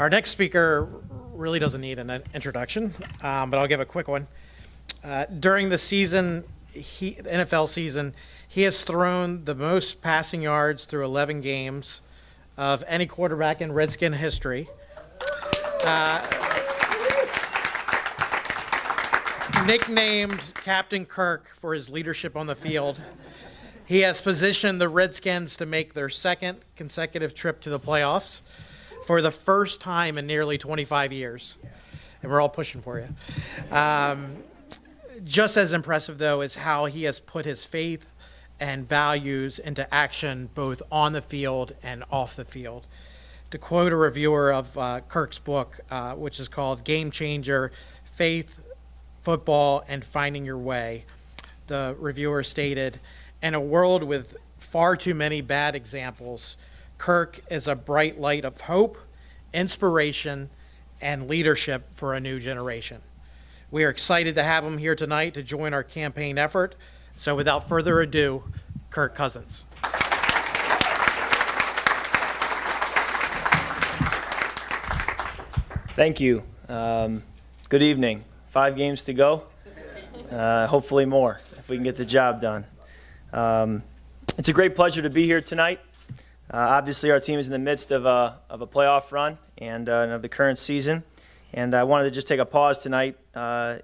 Our next speaker really doesn't need an introduction, but I'll give a quick one. During the season, the NFL season, he has thrown the most passing yards through 11 games of any quarterback in Redskin history. Nicknamed Captain Kirk for his leadership on the field, he has positioned the Redskins to make their second consecutive trip to the playoffs for the first time in nearly 25 years. And we're all pushing for you. Just as impressive, though, is how he has put his faith and values into action both on the field and off the field. To quote a reviewer of Kirk's book, which is called Game Changer, Faith, Football, and Finding Your Way, the reviewer stated, "In a world with far too many bad examples, Kirk is a bright light of hope, inspiration, and leadership for a new generation." We are excited to have him here tonight to join our campaign effort. So without further ado, Kirk Cousins. Thank you. Good evening. 5 games to go. Hopefully more if we can get the job done. It's a great pleasure to be here tonight. Obviously, our team is in the midst of a playoff run and of the current season. And I wanted to just take a pause tonight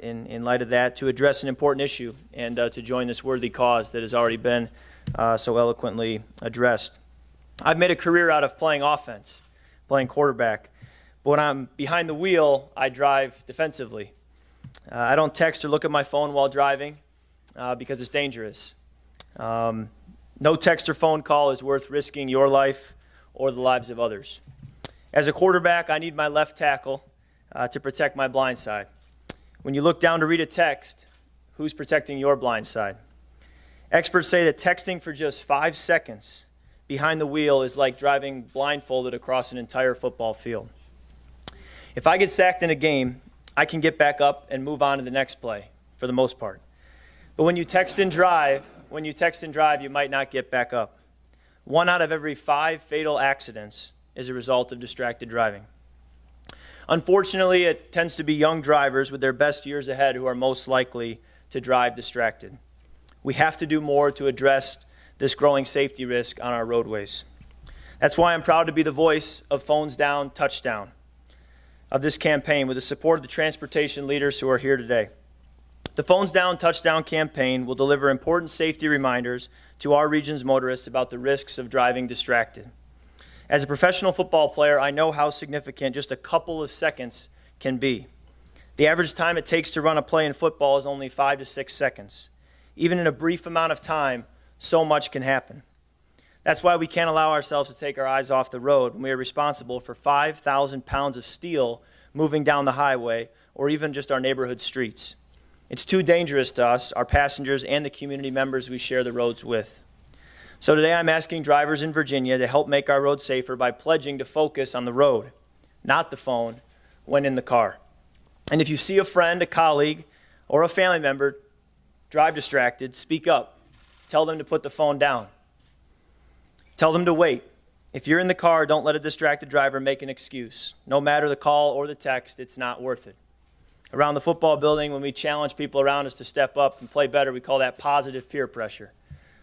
in light of that to address an important issue and to join this worthy cause that has already been so eloquently addressed. I've made a career out of playing offense, playing quarterback. But when I'm behind the wheel, I drive defensively. I don't text or look at my phone while driving because it's dangerous. No text or phone call is worth risking your life or the lives of others. As a quarterback, I need my left tackle to protect my blind side. When you look down to read a text, who's protecting your blind side? Experts say that texting for just 5 seconds behind the wheel is like driving blindfolded across an entire football field. If I get sacked in a game, I can get back up and move on to the next play for the most part. But when you text and drive, you might not get back up. 1 out of every 5 fatal accidents is a result of distracted driving. Unfortunately, it tends to be young drivers with their best years ahead who are most likely to drive distracted. We have to do more to address this growing safety risk on our roadways. That's why I'm proud to be the voice of Phones Down, Touchdown of this campaign with the support of the transportation leaders who are here today. The Phones Down, Touchdown campaign will deliver important safety reminders to our region's motorists about the risks of driving distracted. As a professional football player, I know how significant just a couple of seconds can be. The average time it takes to run a play in football is only 5 to 6 seconds. Even in a brief amount of time, so much can happen. That's why we can't allow ourselves to take our eyes off the road when we are responsible for 5,000 pounds of steel moving down the highway or even just our neighborhood streets. It's too dangerous to us, our passengers, and the community members we share the roads with. So today I'm asking drivers in Virginia to help make our roads safer by pledging to focus on the road, not the phone, when in the car. And if you see a friend, a colleague, or a family member drive distracted, speak up. Tell them to put the phone down. Tell them to wait. If you're in the car, don't let a distracted driver make an excuse. No matter the call or the text, it's not worth it. Around the football building, when we challenge people around us to step up and play better, we call that positive peer pressure.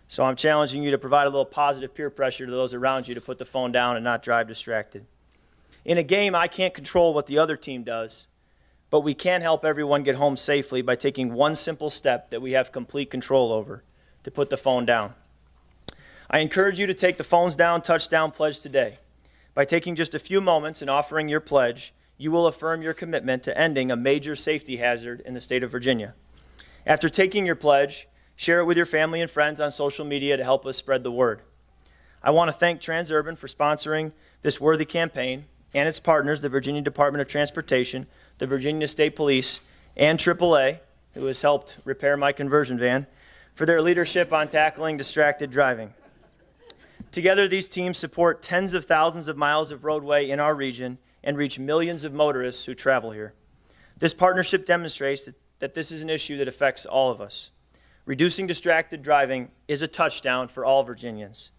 So I'm challenging you to provide a little positive peer pressure to those around you to put the phone down and not drive distracted. In a game, I can't control what the other team does, but we can help everyone get home safely by taking one simple step that we have complete control over, to put the phone down. I encourage you to take the Phones Down, Touchdown pledge today. By taking just a few moments and offering your pledge, you will affirm your commitment to ending a major safety hazard in the state of Virginia. After taking your pledge, share it with your family and friends on social media to help us spread the word. I want to thank Transurban for sponsoring this worthy campaign and its partners, the Virginia Department of Transportation, the Virginia State Police, and AAA, who has helped repair my conversion van, for their leadership on tackling distracted driving. Together, these teams support tens of thousands of miles of roadway in our region and reach millions of motorists who travel here. This partnership demonstrates that this is an issue that affects all of us. Reducing distracted driving is a touchdown for all Virginians.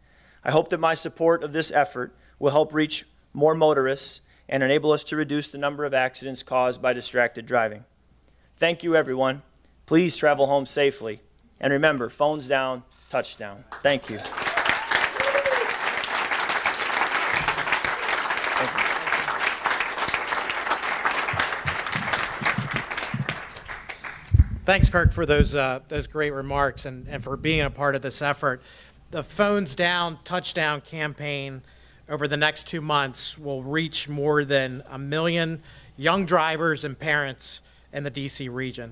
I hope that my support of this effort will help reach more motorists and enable us to reduce the number of accidents caused by distracted driving. Thank you, everyone. Please travel home safely. And remember, phones down, touchdown. Thank you. Thanks, Kirk, for those great remarks and for being a part of this effort. The Phones Down Touchdown campaign over the next 2 months will reach more than 1 million young drivers and parents in the DC region.